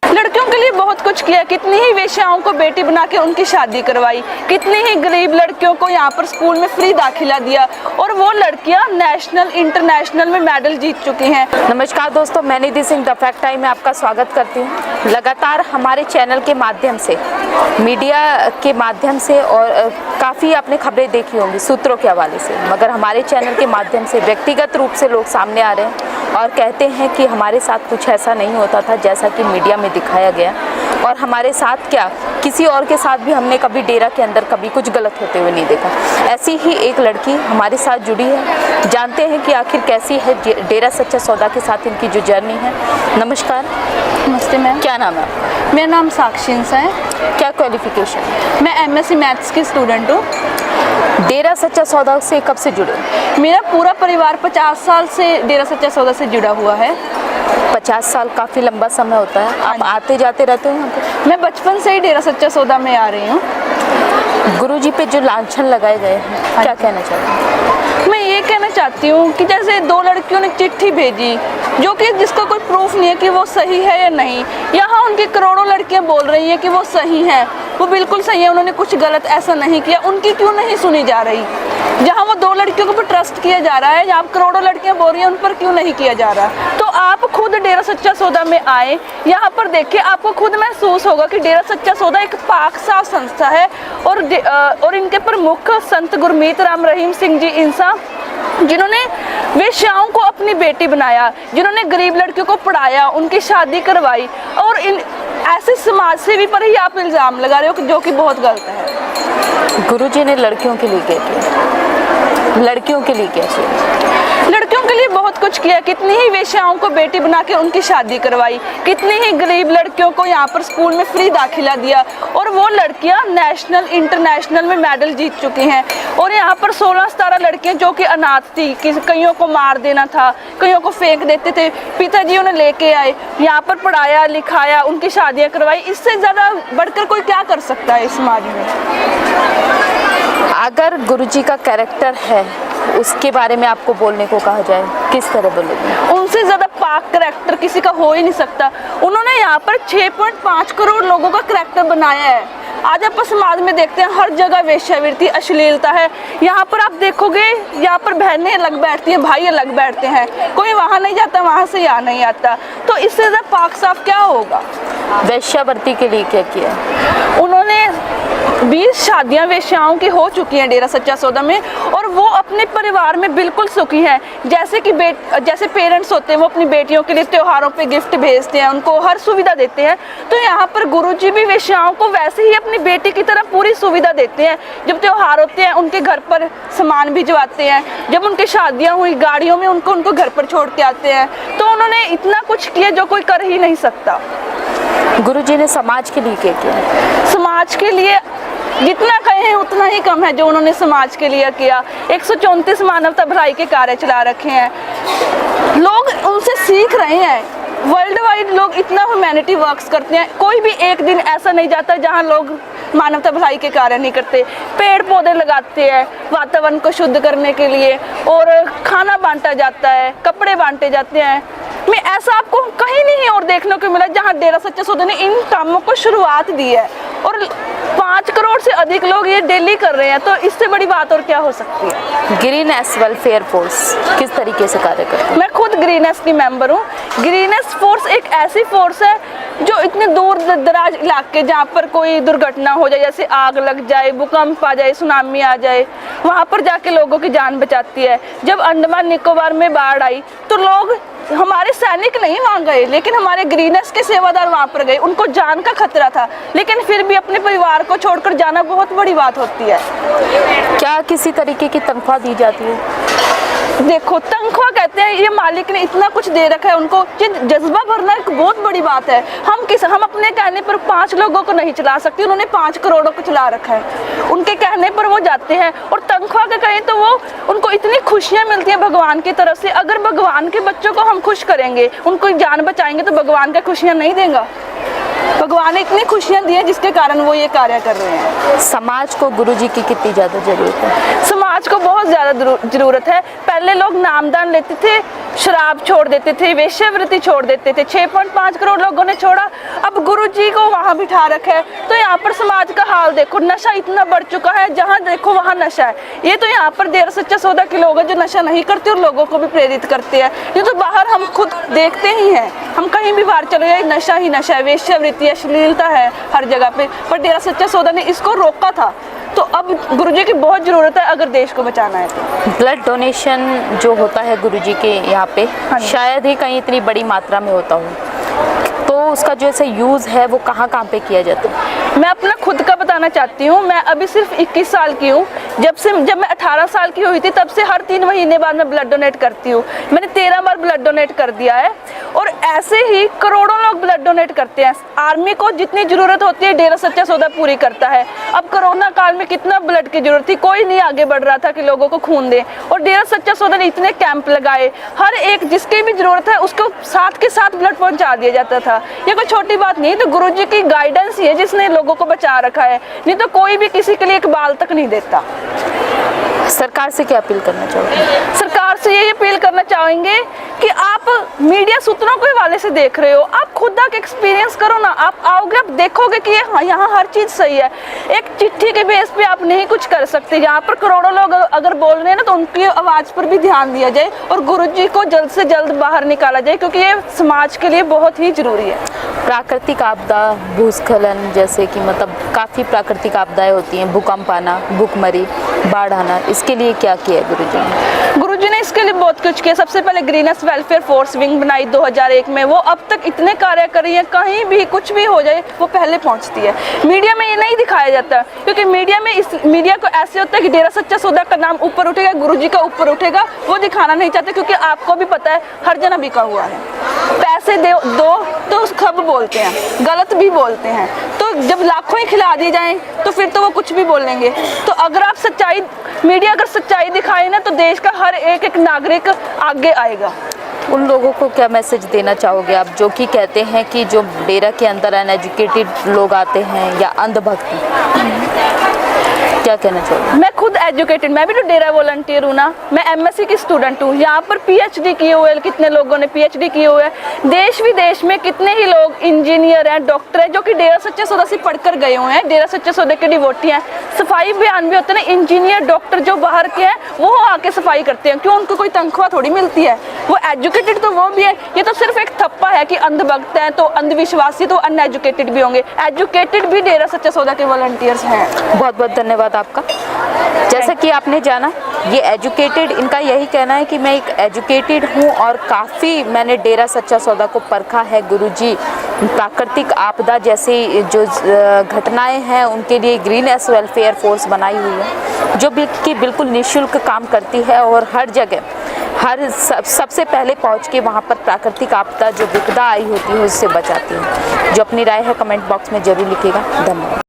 लड़कियों के लिए बहुत कुछ किया, कितनी ही वेश्याओं को बेटी बना के उनकी शादी करवाई, कितनी ही गरीब लड़कियों को यहाँ पर स्कूल में फ्री दाखिला दिया और वो लड़कियाँ नेशनल इंटरनेशनल में मेडल जीत चुकी हैं। नमस्कार दोस्तों, मैं निधि सिंह द फैक्ट टाइम में आपका स्वागत करती हूँ। लगातार हमारे चैनल के माध्यम से, मीडिया के माध्यम से और काफ़ी आपने खबरें देखी होंगी सूत्रों के हवाले से, मगर हमारे चैनल के माध्यम से व्यक्तिगत रूप से लोग सामने आ रहे हैं और कहते हैं कि हमारे साथ कुछ ऐसा नहीं होता था जैसा कि मीडिया में दिखाया गया। और हमारे साथ क्या, किसी और के साथ भी हमने कभी डेरा के अंदर कभी कुछ गलत होते हुए नहीं देखा। ऐसी ही एक लड़की हमारे साथ जुड़ी है, जानते हैं कि आखिर कैसी है डेरा सच्चा सौदा के साथ इनकी जो जर्नी है। नमस्कार। नमस्ते मैम। क्या नाम है आपका? मेरा नाम साक्षी इंसा है। क्या क्वालिफिकेशन? मैं MSc मैथ्स की स्टूडेंट हूँ। डेरा सच्चा सौदा से कब से जुड़े? मेरा पूरा परिवार 50 साल से डेरा सच्चा सौदा से जुड़ा हुआ है। 50 साल काफ़ी लंबा समय होता है। आप आते जाते रहते हो यहाँ पे? मैं बचपन से ही डेरा सच्चा सौदा में आ रही हूँ। गुरुजी पे जो लांछन लगाए गए हैं, क्या कहना चाहते हैं? मैं ये कहना चाहती हूँ कि जैसे दो लड़कियों ने चिट्ठी भेजी जो कि जिसका कोई प्रूफ नहीं है कि वो सही है या नहीं, यहाँ उनकी करोड़ों लड़कियाँ बोल रही हैं कि वो सही हैं, वो बिल्कुल सही है, उन्होंने कुछ गलत ऐसा नहीं किया, उनकी क्यों नहीं सुनी जा रही? जहाँ वो दो लड़कियों को ट्रस्ट किया जा रहा है, जहाँ करोड़ों लड़कियाँ बोल रही हैं, उन पर क्यों नहीं किया जा रहा? तो आप खुद डेरा सच्चा सौदा में आए, यहाँ पर देखिए, आपको खुद महसूस होगा कि डेरा सच्चा सौदा एक पाक साफ संस्था है और इनके प्रमुख संत गुरमीत राम रहीम सिंह जी इंसा, जिन्होंने वेश्याओं को अपनी बेटी बनाया, जिन्होंने गरीब लड़कियों को पढ़ाया, उनकी शादी करवाई, और इन ऐसे समाज सेवी पर ही आप इल्ज़ाम लगा रहे हो जो कि बहुत गलत है। गुरुजी ने लड़कियों के लिए क्या किया? लड़कियों के लिए क्या किया? लड़कियों के लिए बहुत कुछ किया, कितनी ही वेश्याओं को बेटी बना के उनकी शादी करवाई, कितनी ही गरीब लड़कियों को यहाँ पर स्कूल में फ्री दाखिला दिया और वो लड़कियाँ नेशनल इंटरनेशनल में मेडल जीत चुकी हैं। और यहाँ पर 16-17 लड़कियाँ जो कि अनाथ थी, कईयों को मार देना था, कईयों को फेंक देते थे, पिताजी उन्हें लेके आए, यहाँ पर पढ़ाया लिखाया, उनकी शादियाँ करवाई। इससे ज़्यादा बढ़कर कोई क्या कर सकता है इस समाज में? अगर गुरुजी का कैरेक्टर है, उसके बारे में आपको बोलने को कहा जाए, किस तरह बोलोगे? उनसे ज़्यादा पाक करैक्टर किसी का हो ही नहीं सकता। उन्होंने यहाँ पर 6.5 करोड़ लोगों का करैक्टर बनाया है। आज आप समाज में देखते हैं हर जगह वेश्यावृत्ति, अश्लीलता है। यहाँ पर आप देखोगे, यहाँ पर बहनें अलग बैठती हैं, भाई अलग बैठते हैं, कोई वहाँ नहीं जाता, वहाँ से यहाँ नहीं आता। तो इससे ज़्यादा पाक साफ क्या होगा? वेश्यावृत्ति के लिए क्या किया? उन्होंने 20 शादियां वेश्याओं की हो चुकी हैं डेरा सच्चा सौदा में, और वो अपने परिवार में बिल्कुल सुखी हैं। जैसे कि जैसे पेरेंट्स होते हैं, वो अपनी बेटियों के लिए त्योहारों पे गिफ्ट भेजते हैं, उनको हर सुविधा देते हैं, तो यहाँ पर गुरुजी भी वेश्याओं को वैसे ही अपनी बेटी की तरह पूरी सुविधा देते हैं। जब त्योहार होते हैं उनके घर पर सामान भिजवाते हैं, जब उनकी शादियाँ हुई गाड़ियों में उनको घर पर छोड़ के आते हैं। तो उन्होंने इतना कुछ किया जो कोई कर ही नहीं सकता। गुरुजी ने समाज के लिए क्या किया? समाज के लिए जितना कहें उतना ही कम है जो उन्होंने समाज के लिए किया। 134 मानवता भलाई के कार्य चला रखे हैं, लोग उनसे सीख रहे हैं। वर्ल्ड वाइड लोग इतना ह्यूमैनिटी वर्क्स करते हैं, कोई भी एक दिन ऐसा नहीं जाता जहां लोग मानवता भलाई के कार्य नहीं करते। पेड़ पौधे लगाते हैं वातावरण को शुद्ध करने के लिए, और खाना बांटा जाता है, कपड़े बांटे जाते हैं। मैं ऐसा आपको कहीं नहीं और देखने को मिला जहां डेरा सच्चा सौदा ने इन कामों को शुरुआत दी है, और 5 करोड़ से अधिक लोग ये डेली कर रहे हैं। तो इससे बड़ी बात और क्या हो सकती है? ग्रीनेस वेलफेयर फोर्स किस तरीके से कार्य करती है? मैं खुद ग्रीनेस की मेंबर हूँ। ग्रीनेस फोर्स एक ऐसी फोर्स है जो इतने दूर दराज इलाके जहाँ पर कोई दुर्घटना हो जाए, जैसे आग लग जाए, भूकंप आ जाए, सुनामी आ जाए, वहाँ पर जाके लोगों की जान बचाती है। जब अंडमान निकोबार में बाढ़ आई तो लोग, हमारे सैनिक नहीं वहाँ गए, लेकिन हमारे ग्रीनेस के सेवादार वहाँ पर गए। उनको जान का खतरा था, लेकिन फिर भी अपने परिवार को छोड़कर जाना बहुत बड़ी बात होती है। क्या किसी तरीके की तनख्वाह दी जाती है? देखो, तनख्वाह कहते हैं, ये मालिक ने इतना कुछ दे रखा है उनको, जज्बा भरना एक बहुत बड़ी बात है। हम अपने कहने पर 5 लोगों को नहीं चला सकते, उन्होंने 5 करोड़ों को चला रखा है। उनके कहने पर वो जाते हैं, और तनख्वाह का कहें तो वो उनको इतनी खुशियाँ मिलती हैं भगवान की तरफ से। अगर भगवान के बच्चों को हम खुश करेंगे, उनको जान बचाएंगे, तो भगवान का खुशियाँ नहीं देगा? भगवान ने इतनी खुशियाँ दी हैं जिसके कारण वो ये कार्य कर रहे हैं। समाज को गुरुजी की कितनी ज़्यादा ज़रूरत है? समाज को बहुत ज़्यादा ज़रूरत है। पहले लोग नामदान लेते थे शराब छोड़ देते थे, वेश्यावृत्ति छोड़ देते थे। 6.5 करोड़ लोगों ने छोड़ा, अब गुरुजी को वहाँ बिठा रखा है। तो यहाँ पर समाज का हाल देखो, नशा इतना बढ़ चुका है, जहाँ देखो वहाँ नशा है। ये तो यहाँ पर डेरा सच्चा सौदा के लोग हैं जो नशा नहीं करते और लोगों को भी प्रेरित करते हैं। ये तो बाहर हम खुद देखते ही हैं, हम कहीं भी बाहर चले जाए नशा ही नशा है, वेश्यावृत्ति, अश्लीलता है हर जगह पे। पर डेरा सच्चा सौदा ने इसको रोका था। तो अब गुरुजी की बहुत ज़रूरत है अगर देश को बचाना है तो। ब्लड डोनेशन जो होता है गुरुजी के यहाँ पे, हाँ जी। शायद ही कहीं इतनी बड़ी मात्रा में होता हो, तो उसका जो ऐसे यूज़ है वो कहाँ कहाँ पे किया जाता है? मैं अपना खुद का बताना चाहती हूँ। मैं अभी सिर्फ 21 साल की हूँ। जब मैं 18 साल की हुई थी तब से हर 3 महीने बाद मैं ब्लड डोनेट करती हूँ। मैंने 13 बार ब्लड डोनेट कर दिया है और ऐसे ही करोड़ों लोग ब्लड डोनेट करते हैं। आर्मी को जितनी ज़रूरत होती है डेरा सच्चा सौदा पूरी करता है। अब कोरोना काल में कितना ब्लड की ज़रूरत थी, कोई नहीं आगे बढ़ रहा था कि लोगों को खून दे, और डेरा सच्चा सौदा ने इतने कैंप लगाए, हर एक जिसकी भी ज़रूरत है उसको साथ के साथ ब्लड पहुँचा दिया जाता था। ये कोई छोटी बात नहीं, तो गुरुजी की गाइडेंस ही है जिसने लोगों को बचा रखा है, नहीं तो कोई भी किसी के लिए एक बाल तक नहीं देता। सरकार से क्या अपील करना चाहोगे? सरकार से यही अपील करना चाहेंगे कि आप मीडिया सूत्रों के हवाले से देख रहे हो, आप खुद आके एक्सपीरियंस करो ना। आप आओगे, आप देखोगे कि यहाँ हर चीज़ सही है। एक चिट्ठी के बेस पे आप नहीं कुछ कर सकते। यहाँ पर करोड़ों लोग अगर बोल रहे हैं ना, तो उनकी आवाज़ पर भी ध्यान दिया जाए और गुरुजी को जल्द से जल्द बाहर निकाला जाए, क्योंकि ये समाज के लिए बहुत ही ज़रूरी है। प्राकृतिक आपदा, भूस्खलन जैसे कि मतलब काफ़ी प्राकृतिक आपदाएं होती हैं, भूकंप आना, भूखमरी, बाढ़ आना, इसके लिए क्या किया है गुरुजी ने? गुरुजी ने इसके लिए बहुत कुछ किया। सबसे पहले ग्रीनेस वेलफेयर फोर्स विंग बनाई 2001 में। वो अब तक इतने कार्य कर रही है, कहीं भी कुछ भी हो जाए वो पहले पहुंचती है। मीडिया में ये नहीं दिखाया जाता, क्योंकि मीडिया को ऐसे होता है कि डेरा सच्चा सौदा का नाम ऊपर उठेगा, गुरुजी का ऊपर उठेगा, वो दिखाना नहीं चाहते, क्योंकि आपको भी पता है हर जना बिका हुआ है। पैसे दो तो सब बोलते हैं, गलत भी बोलते हैं। तो जब लाखों ही खिला दी जाएं तो फिर तो वो कुछ भी बोलेंगे। तो अगर आप मीडिया अगर सच्चाई दिखाए ना, तो देश का हर एक नागरिक आगे आएगा। उन लोगों को क्या मैसेज देना चाहोगे आप, जो कि कहते हैं कि जो डेरा के अंदर अनएजुकेटेड लोग आते हैं या अंधभक्त, क्या कहना चाहोगे? मैं खुद एजुकेटेड, मैं भी तो डेरा वॉलंटियर हूँ ना। मैं एमएससी की स्टूडेंट हूँ। यहाँ पर पीएचडी किए हुए कितने लोगों ने पीएचडी किए हुए हैं। देश विदेश में कितने ही लोग इंजीनियर हैं, डॉक्टर हैं, जो कि डेरा सच्चा सौदा से पढ़कर गए हुए हैं, डेरा सच्चा सौदा के डिवोटी हैं। सफाई अभियान भी होते हैं ना, इंजीनियर डॉक्टर जो बाहर के हैं वो आके सफाई करते हैं। क्यों? उनको कोई तनख्वाह थोड़ी मिलती है। वो एजुकेटेड तो वो भी है। ये तो सिर्फ एक थप्पा है कि अंधभक्त हैं तो अंधविश्वासी तो अनएजुकेटेड भी होंगे। एजुकेटेड भी डेरा सच्चा सौदा के वॉलंटियर्स हैं। बहुत बहुत धन्यवाद आपका। जैसा कि आपने जाना, ये एजुकेटेड, इनका यही कहना है कि मैं एक एजुकेटेड हूँ और काफ़ी मैंने डेरा सच्चा सौदा को परखा है। गुरुजी प्राकृतिक आपदा जैसी जो घटनाएं हैं उनके लिए ग्रीनेस वेलफेयर फोर्स बनाई हुई है, जो बिल्कुल निःशुल्क काम करती है और हर जगह सबसे पहले पहुंच के वहाँ पर प्राकृतिक आपदा जो विपदा आई होती है उससे बचाती है। जो अपनी राय है कमेंट बॉक्स में ज़रूर लिखिएगा। धन्यवाद।